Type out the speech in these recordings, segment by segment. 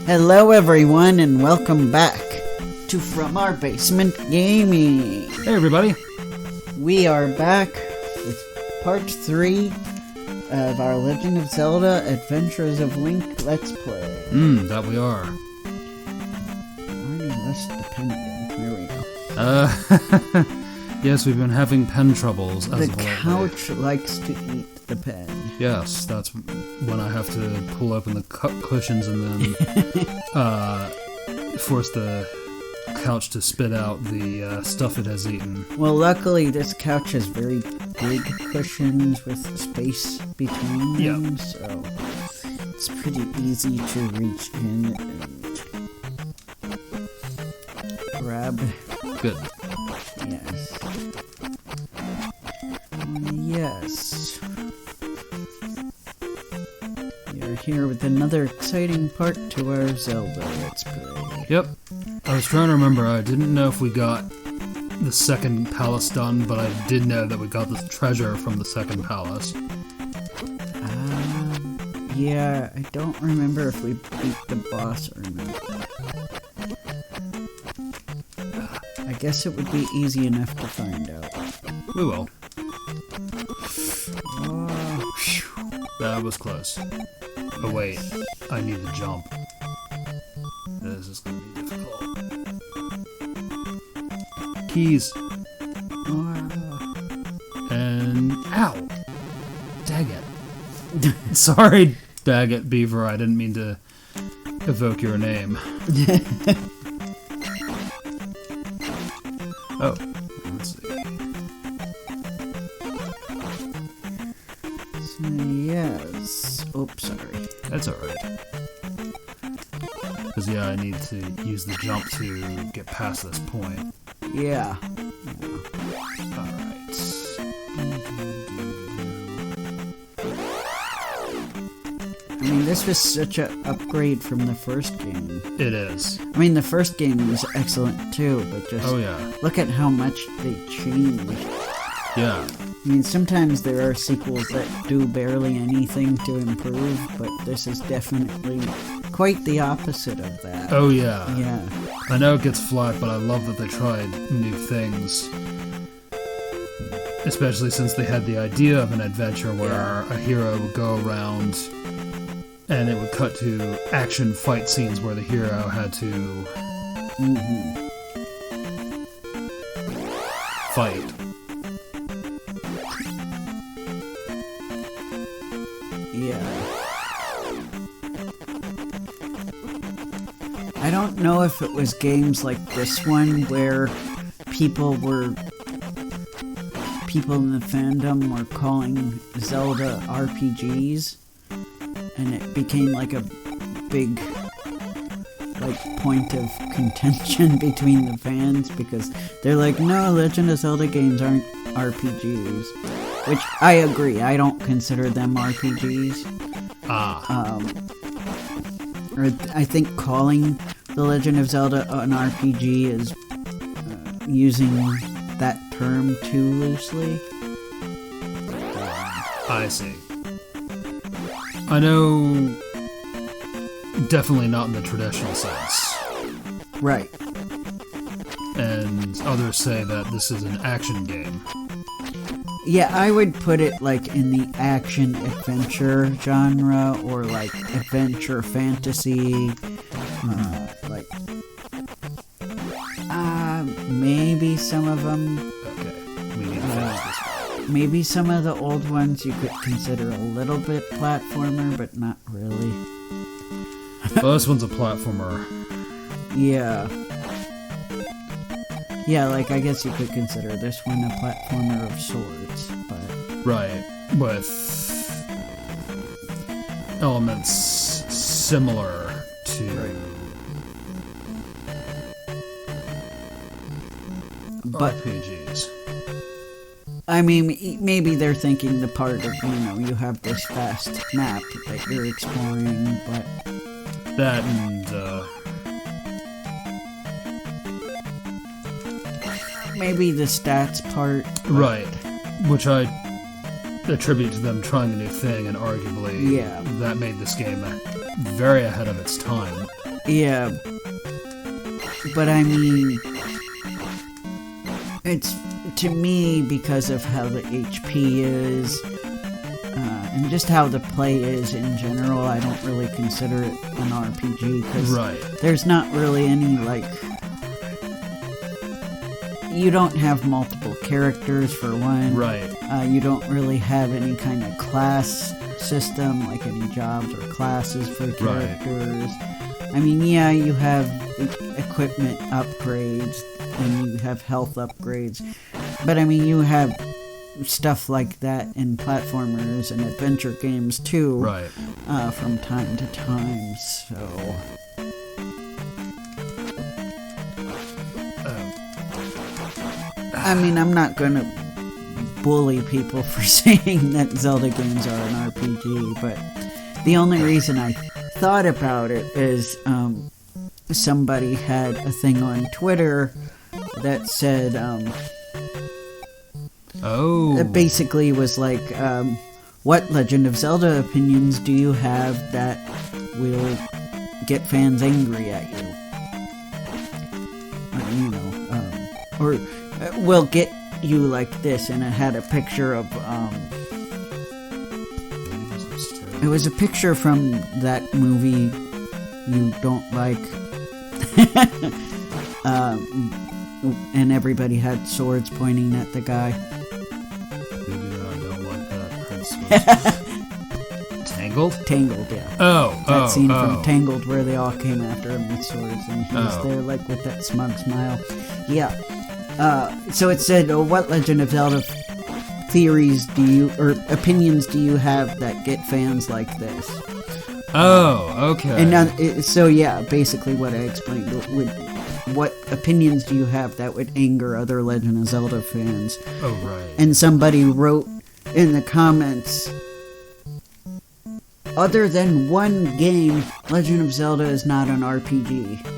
Hello everyone and welcome back to From Our Basement Gaming. Hey everybody. We are back with part 3 of our Legend of Zelda Adventures of Link Let's Play. That we are. Already less dependent. Here we go. Yes, we've been having pen troubles as The of lately. couch likes to eat the pen. Yes, that's when I have to pull open the cushions and then force the couch to spit out the stuff it has eaten. Well, luckily this couch has very big cushions with space between them, so it's pretty easy to reach in and grab. Good. Yes. Yes. We are here with another exciting part to our Zelda Let's Play. Yep. I was trying to remember. I didn't know if we got the second palace done, but I did know that we got the treasure from the second palace. Yeah, I don't remember if we beat the boss or not. I guess it would be easy enough to find out. We will. Oh, That was close. Oh wait, I need to jump. This is gonna be difficult. Keys. And ow! Dag it. Sorry, Daggett Beaver, I didn't mean to evoke your name. Oh, let's see. so yes. Oops, sorry. That's alright. Because, yeah, I need to use the jump to get past this point. Yeah. Alright. I mean, this was such an upgrade from the first game. It is. I mean, the first game was excellent too, but just Oh, yeah. look at how much they changed. Yeah. I mean, sometimes there are sequels that do barely anything to improve, but this is definitely quite the opposite of that. Oh, yeah. Yeah. I know it gets flack, but I love that they tried new things. Especially since they had the idea of an adventure where a hero would go around and it would cut to action fight scenes where the hero had to fight. Yeah. I don't know if it was games like this one where people in the fandom were calling Zelda RPGs, and it became like a big point of contention between the fans because they're like, no, Legend of Zelda games aren't RPGs, which I agree. I don't consider them RPGs. Or I think calling The Legend of Zelda an RPG is using that term too loosely. I see. I know, definitely not in the traditional sense. Right. And others say that this is an action game. Yeah, I would put it like in the action-adventure genre, or like adventure fantasy, maybe some of them. Okay, we need to finish this one. Maybe some of the old ones you could consider a little bit platformer, but not really. Well, this one's a platformer. Yeah. Yeah, like I guess you could consider this one a platformer of sorts, but... Right, with elements similar to RPGs. I mean, maybe they're thinking the part of, you have this vast map that you're exploring, but... That and, maybe the stats part. Right, which I attribute to them trying a new thing, and arguably Yeah. that made this game very ahead of its time. Yeah. But I mean, it's, to me, because of how the HP is, and just how the play is in general, I don't really consider it an RPG, because there's not really any, like, you don't have multiple characters, for one. You don't really have any kind of class system, like any jobs or classes for characters. I mean, yeah, you have equipment upgrades, and you have health upgrades, but I mean, you have stuff like that in platformers and adventure games too, from time to time, so... I mean, I'm not gonna bully people for saying that Zelda games are an RPG, but the only reason I thought about it is, somebody had a thing on Twitter that said, it basically was like, what Legend of Zelda opinions do you have that will get fans angry at you? You know, or will get you like this, and it had a picture of, it was a picture from that movie you don't like, and everybody had swords pointing at the guy. I don't like that. Tangled? Tangled, yeah. That scene from Tangled where they all came after him with swords, and he was there like with that smug smile. Yeah. So it said, what Legend of Zelda theories do you, or opinions do you have that get fans like this? And so yeah, basically what I explained, what opinions do you have that would anger other Legend of Zelda fans? And somebody wrote in the comments, other than one game, Legend of Zelda is not an RPG.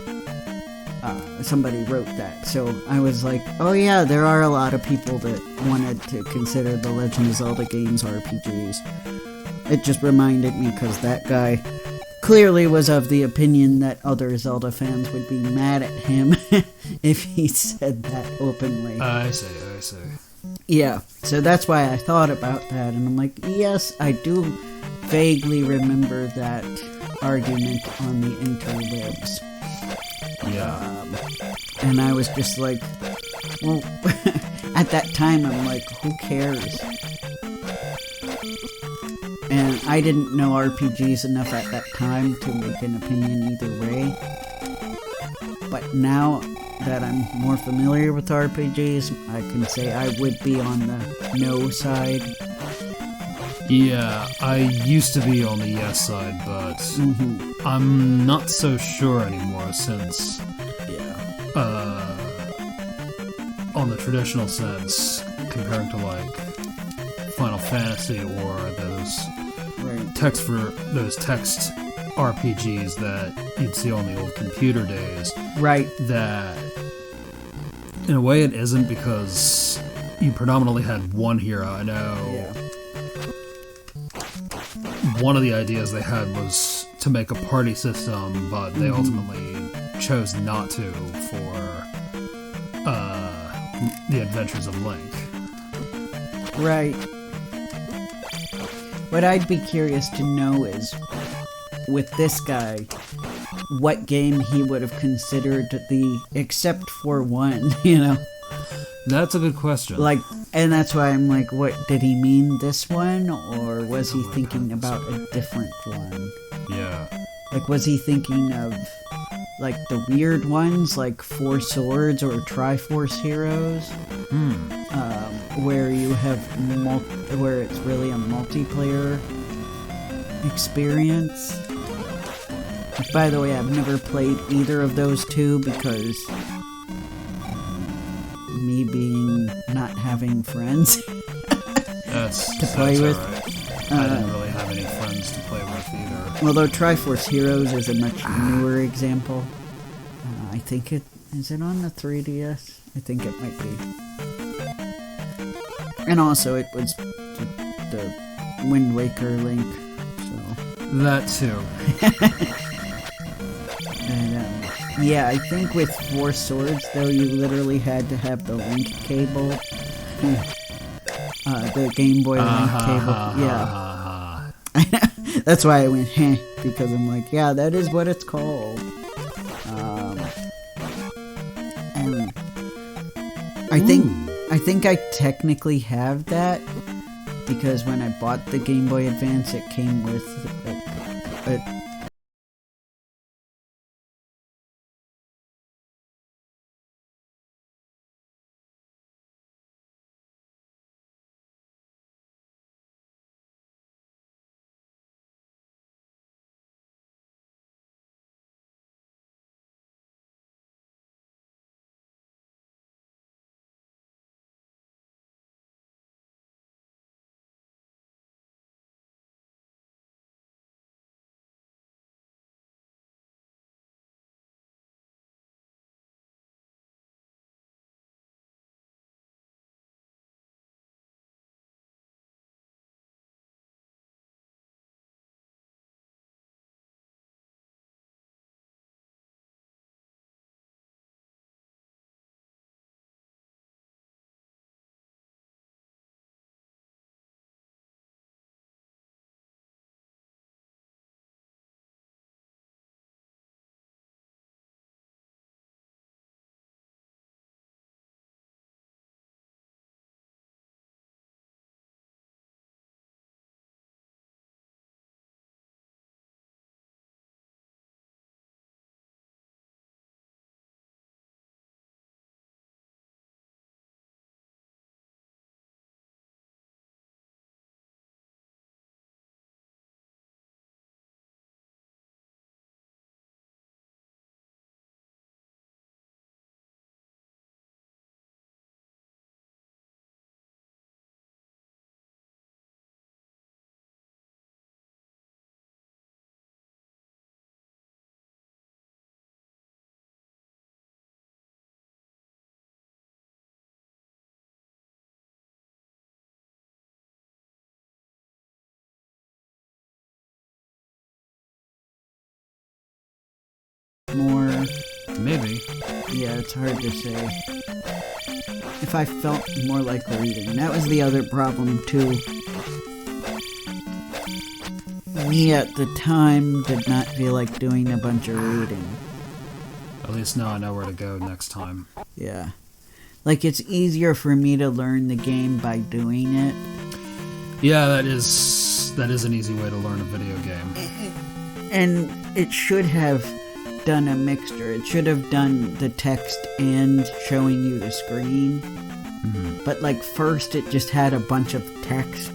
Somebody wrote that, so I was like, oh yeah, there are a lot of people that wanted to consider the Legend of Zelda games RPGs. It just reminded me, because that guy clearly was of the opinion that other Zelda fans would be mad at him if he said that openly. I see. Yeah, so that's why I thought about that, and I'm like, yes, I do vaguely remember that argument on the interwebs. And I was just like, well, at that time, I'm like, who cares? And I didn't know RPGs enough at that time to make an opinion either way. But now that I'm more familiar with RPGs, I can say I would be on the no side. Yeah, I used to be on the yes side, but I'm not so sure anymore, since on the traditional sense, comparing to like Final Fantasy or those text RPGs that you'd see on the old computer days. That in a way it isn't, because you predominantly had one hero. I know one of the ideas they had was to make a party system, but they ultimately chose not to for the Adventures of Link. What I'd be curious to know is, with this guy, what game he would have considered the except for one, you know? That's a good question. Like, and that's why I'm like, what, did he mean this one, or was he thinking about a different one? Like, was he thinking of, like, the weird ones, like Four Swords or Triforce Heroes? Where you have, where it's really a multiplayer experience? By the way, I've never played either of those two, because me being not having friends to play with. Right. I didn't really have any friends to play with either. Although Triforce Heroes is a much newer example. I think is it on the 3DS? I think it might be. And also it was the Wind Waker Link, so. That too. And, yeah, I think with 4 swords, though, you literally had to have the link cable. The Game Boy link cable. Yeah. That's why I went, because I'm like, yeah, that is what it's called. And I think I technically have that, because when I bought the Game Boy Advance, it came with a more. Maybe. Yeah, it's hard to say. If I felt more like reading. That was the other problem, too. Me at the time did not feel like doing a bunch of reading. At least now I know where to go next time. Yeah. Like, it's easier for me to learn the game by doing it. Yeah, that is an easy way to learn a video game. And it should have done a mixture. It should have done the text and showing you the screen. Mm-hmm. But, like, first it just had a bunch of text.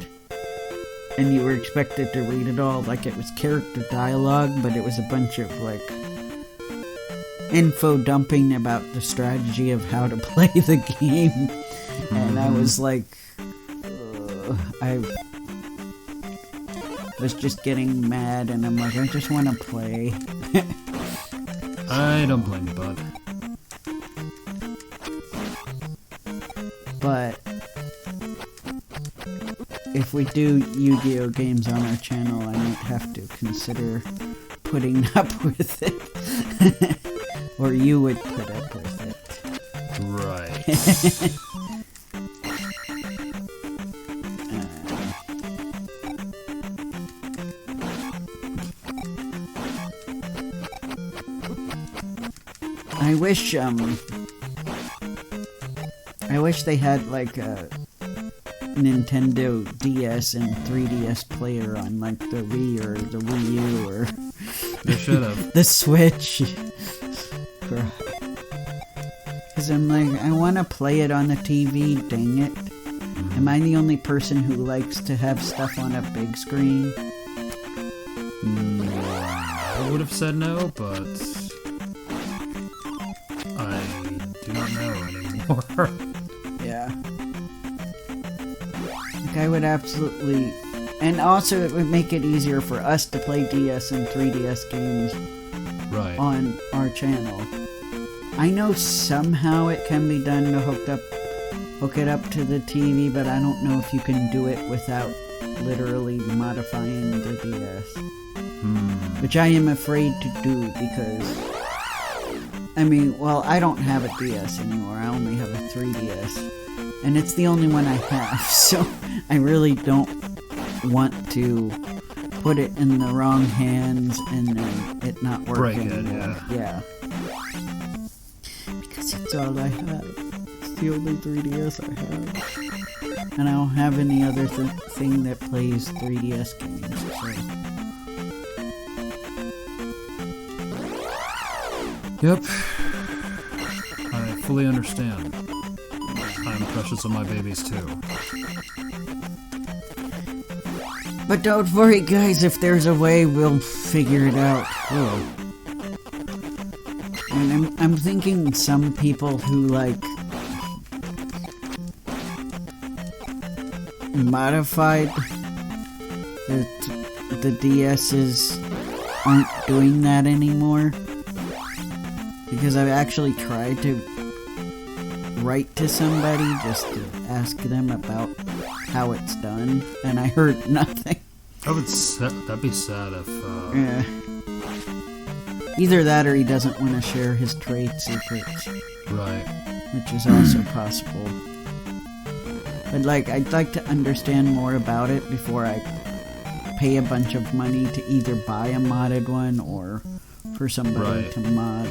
And you were expected to read it all. Like, it was character dialogue, but it was a bunch of, like, info dumping about the strategy of how to play the game. Mm-hmm. And I was like, I was just getting mad, and I'm like, I just want to play. I don't blame you, bud. But if we do Yu-Gi-Oh games on our channel, I might have to consider putting up with it. Or you would put up with it. Right. I wish they had like a Nintendo DS and 3DS player on like the Wii or the Wii U or they should have. the Switch. Because I'm like, I want to play it on the TV, dang it. Mm-hmm. Am I the only person who likes to have stuff on a big screen? I would have said no, but I do not know anymore. Yeah. Like, I would absolutely... And also, it would make it easier for us to play DS and 3DS games on our channel. I know somehow it can be done to hook it up to the TV, but I don't know if you can do it without literally modifying the DS. which I am afraid to do because, I mean, well, I don't have a DS anymore. I only have a 3DS, and it's the only one I have, so I really don't want to put it in the wrong hands and then it not work Break anymore. it, Yeah. Because it's all I have. It's the only 3DS I have. And I don't have any other thing that plays 3DS games, so... Yep. I fully understand. I'm precious of my babies too. But don't worry, guys, if there's a way, we'll figure it out. Oh. And I'm thinking some people who, like, modified the DS's aren't doing that anymore. Because I've actually tried to write to somebody just to ask them about how it's done, and I heard nothing. That'd be sad if, Yeah. Either that or he doesn't want to share his trade secrets. Right. Which is also possible. But, like, I'd like to understand more about it before I pay a bunch of money to either buy a modded one or for somebody to mod.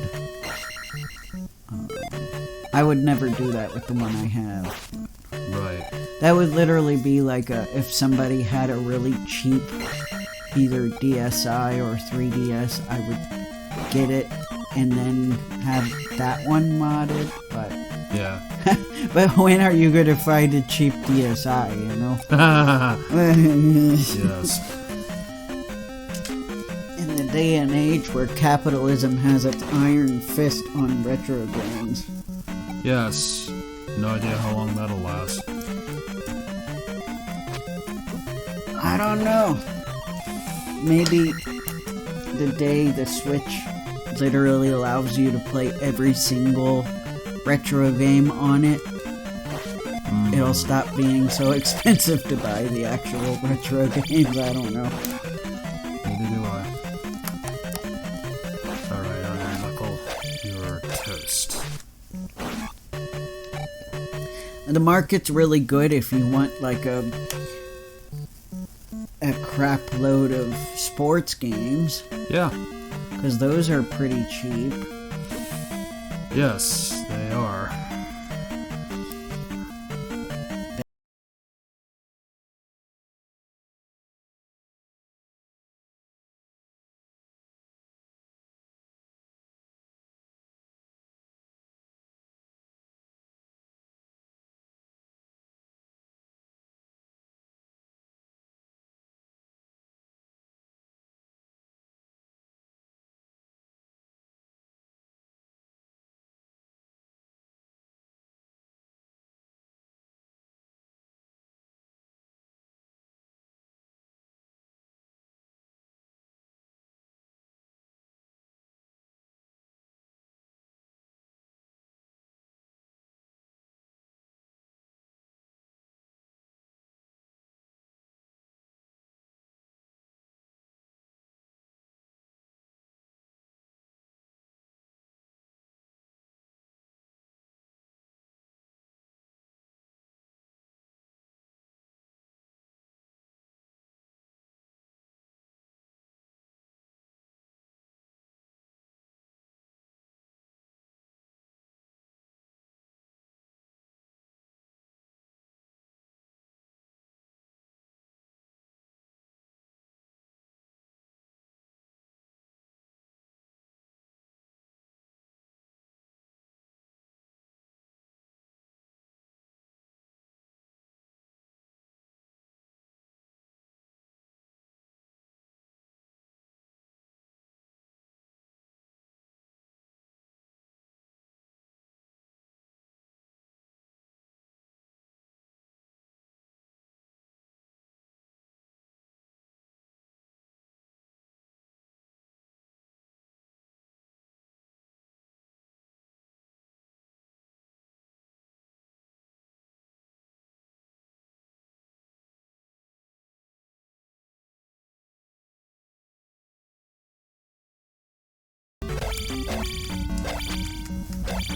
I would never do that with the one I have. Right. That would literally be like if somebody had a really cheap either DSi or 3DS, I would get it and then have that one modded, but... Yeah. But when are you going to find a cheap DSi, you know? Yes. In the day and age where capitalism has its iron fist on retro games. Yes. No idea how long that'll last. I don't know. Maybe the day the Switch literally allows you to play every single retro game on it, it'll stop being so expensive to buy the actual retro games. I don't know. Neither do I. Alright, Iron Knuckle, you're toast. The market's really good if you want like a crap load of sports games. Yeah. Because those are pretty cheap. Yes, they are.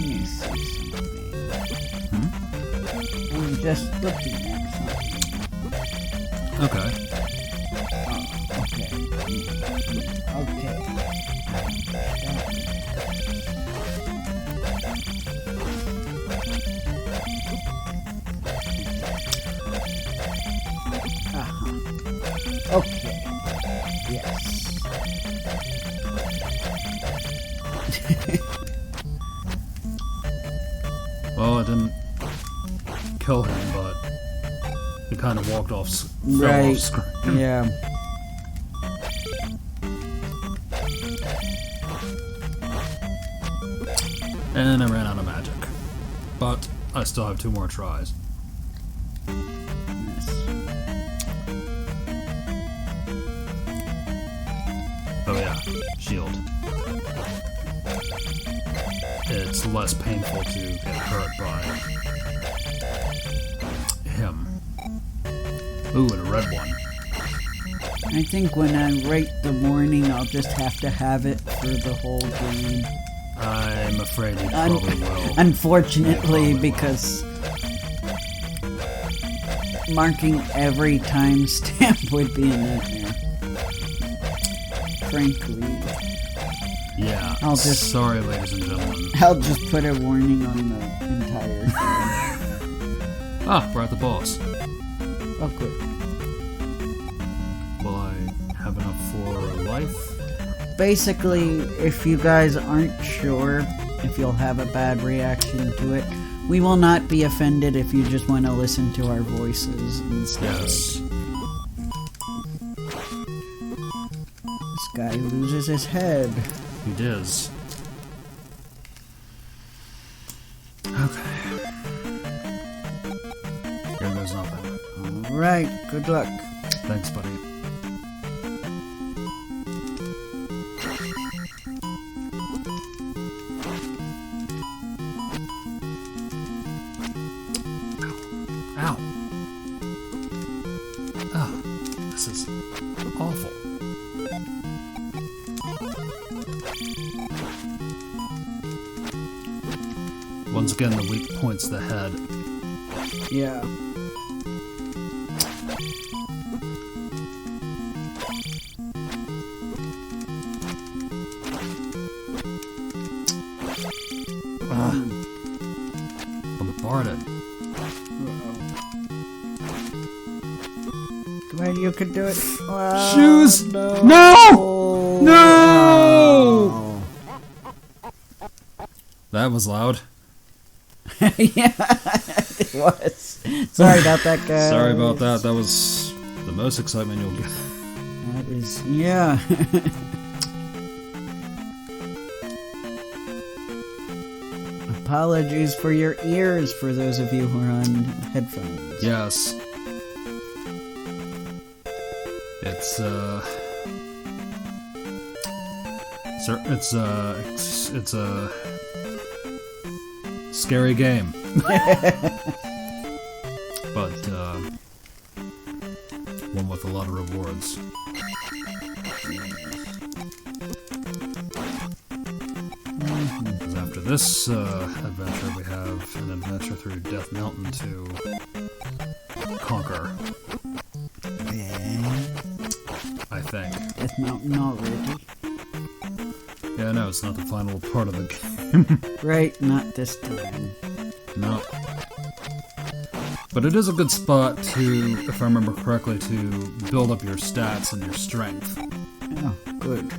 me see something. I'm just looking at something. Okay. Oh, okay. Okay. Okay. Yes. Well, I didn't kill him, but he kind of walked off, fell Right. off screen. Yeah. And I ran out of magic. But I still have 2 more tries. Yes. Oh yeah, shield. It's less painful to get hurt by him. Ooh, and a red one. I think when I rate the warning, I'll just have to have it for the whole game. I'm afraid you probably will. Unfortunately, You probably because marking every timestamp would be a nightmare. Frankly. Yeah. I'll just- Sorry, ladies and gentlemen. I'll just put a warning on the entire thing. Ah, we're at the boss. Oh, good. Will I have enough for life? Basically, if you guys aren't sure if you'll have a bad reaction to it, we will not be offended if you just want to listen to our voices instead. Yes. This guy loses his head. He does. Okay. Here goes nothing. Alright, good luck. Thanks, buddy. Ow. Oh, this is awful. Once again, the weak point's the head. Yeah. Bombarded. Come on, you can do it. Oh, Shoes! No! No! No! That was loud. Yeah, it was. Sorry about that, guys. Sorry about that. That was the most excitement you'll get. That is, yeah. Apologies for your ears for those of you who are on headphones. Yes. It's a scary game. But one with a lot of rewards. Because after this adventure, we have an adventure through Death Mountain to conquer. I think. Death Mountain already. Yeah, no, it's not the final part of the game. Right, not this time. No. But it is a good spot to, if I remember correctly, to build up your stats and your strength. Oh, good.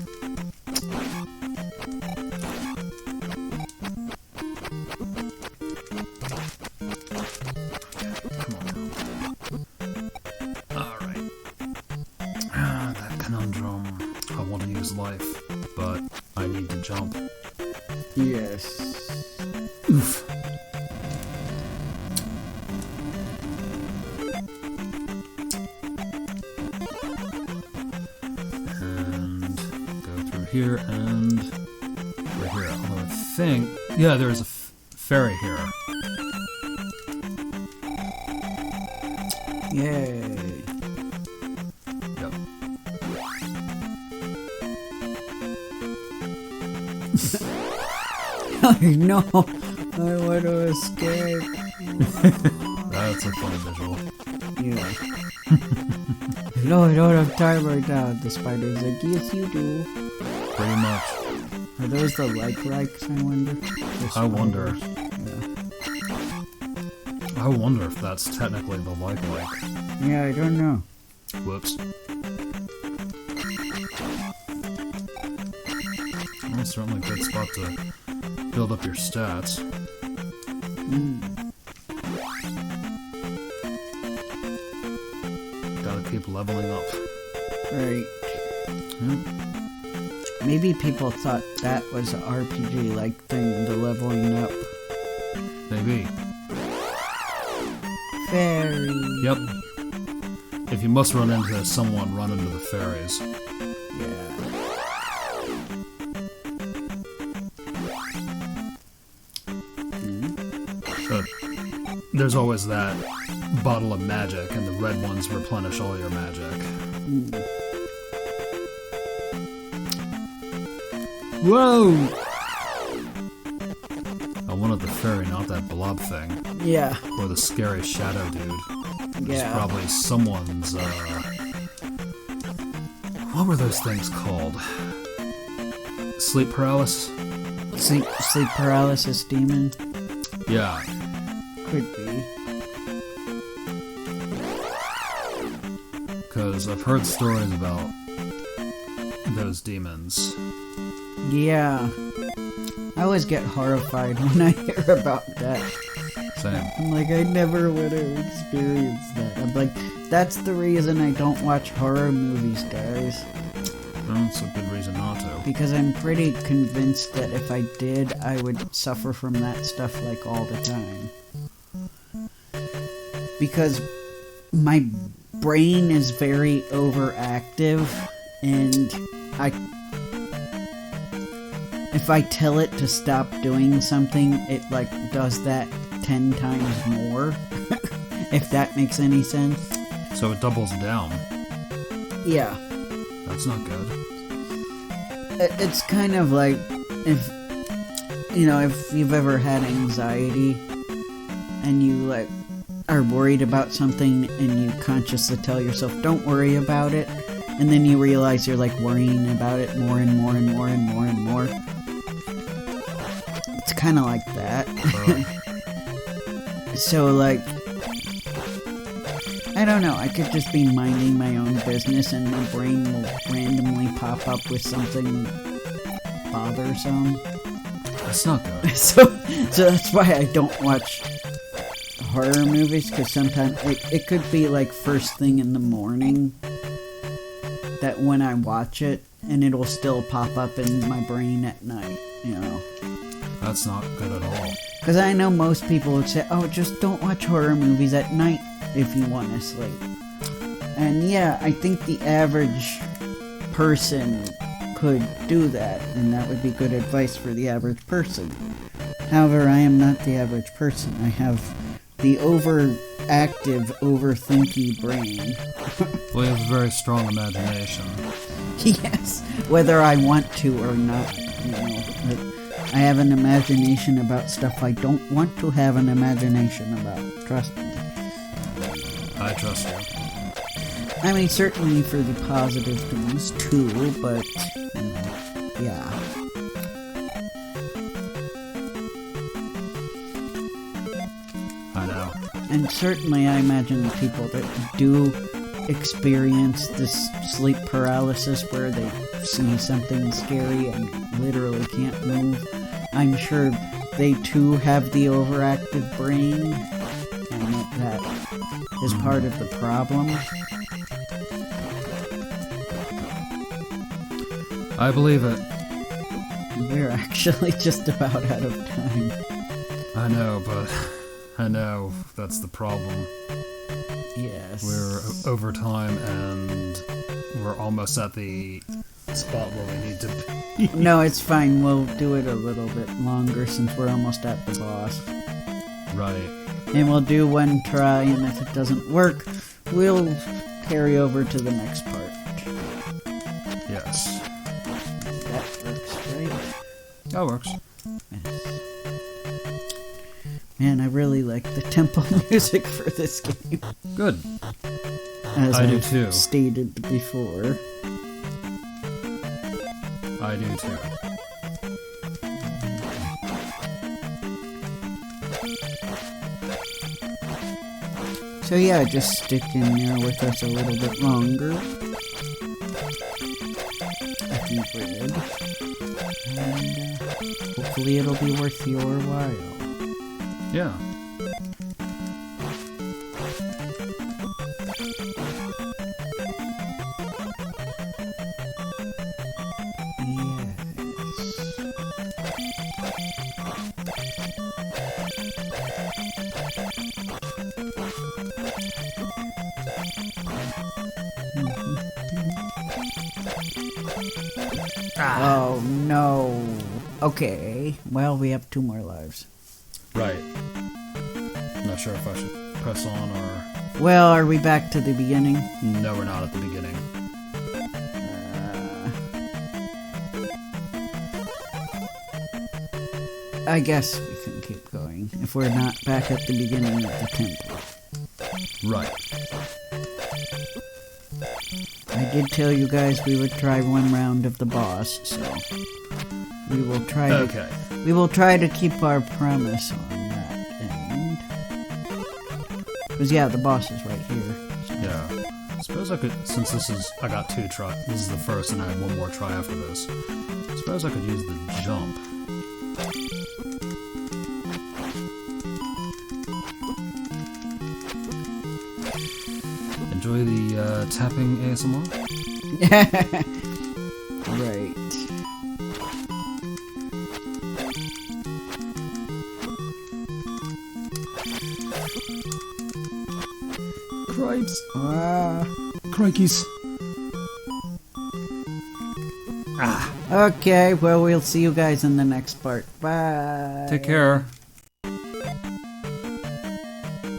Come on. Alright. That conundrum. I want to use life, but I need to jump. Yes. Oof. And go through here and we're here. Although I think, yeah, there's a ferry here. Yay. Yep. No. I want to escape. That's a funny visual. Yeah. No, I don't have time right now. The spider's like, yes, you do. Pretty much. Are those the like-likes, I wonder? I wonder. Yeah. I wonder if that's technically the like-like. Yeah, I don't know. Whoops. Well, certainly a good spot to build up your stats. Gotta keep leveling up. Right. Maybe people thought that was an RPG-like thing, the leveling up. Maybe. Fairy. Yep. If you must run into someone, run into the fairies. Yeah. But there's always that bottle of magic, and the red ones replenish all your magic. Whoa! I wanted the fairy, not that blob thing. Yeah. Or the scary shadow dude. It's Yeah. probably someone's, what were those things called? Sleep paralysis? Sleep paralysis demon? Yeah. Could be. Because I've heard stories about those demons. Yeah. I always get horrified when I hear about that. Same. I'm like, I never would have experienced that. I'm like, that's the reason I don't watch horror movies, guys. That's a good reason not to. Because I'm pretty convinced that if I did, I would suffer from that stuff like all the time. Because my brain is very overactive, and if I tell it to stop doing something, it like does that 10 times more. If that makes any sense. So it doubles down. Yeah. That's not good. It's kind of like if you've ever had anxiety and you like are worried about something and you consciously tell yourself don't worry about it, and then you realize you're like worrying about it more and more and more and more and more. It's kind of like that. So like, I don't know, I could just be minding my own business and my brain will randomly pop up with something bothersome. That's not good. So that's why I don't watch horror movies, because sometimes it could be like first thing in the morning that when I watch it, and it'll still pop up in my brain at night, you know. That's not good at all. Because I know most people would say, oh, just don't watch horror movies at night if you want to sleep. And yeah, I think the average person could do that, and that would be good advice for the average person. However, I am not the average person. I have the overactive, overthinky brain. Well, you have a very strong imagination. Yes, whether I want to or not, you know. But I have an imagination about stuff I don't want to have an imagination about. Trust me. I trust you. I mean, certainly for the positive things too, but, you know, yeah. I know. And certainly I imagine the people that do experience this sleep paralysis where they see something scary and literally can't move, I'm sure they too have the overactive brain, and that is part of the problem. I believe it. We're actually just about out of time. I know, but I know that's the problem. Yes. We're over time, and we're almost at the spot where we need to be. No, it's fine. We'll do it a little bit longer since we're almost at the boss. Right. And we'll do one try, and if it doesn't work, we'll carry over to the next part. Yes. That works, right? That works. Yes. Man, I really like the tempo music for this game. Good. As I do I've too. stated before. I do too. So yeah, just stick in there with us a little bit longer. If you would. And hopefully it'll be worth your while. Yeah. Oh no. Okay. Well, we have 2 more lives. Right. Not sure if I should press on or... Well, are we back to the beginning? No, we're not at the beginning. I guess we can keep going if we're not back at the beginning of the temple. Right. I did tell you guys we would try 1 round of the boss, so we will try Okay. We will try to keep our promise on that end. Because yeah, the boss is right here. So. Yeah. I suppose I could, since I got 2 try. This is the first, and I have 1 more try after this. I suppose I could use the jump. Enjoy the tapping ASMR? Right. Cripes. Crikeys. Okay, well, we'll see you guys in the next part. Bye. Take care.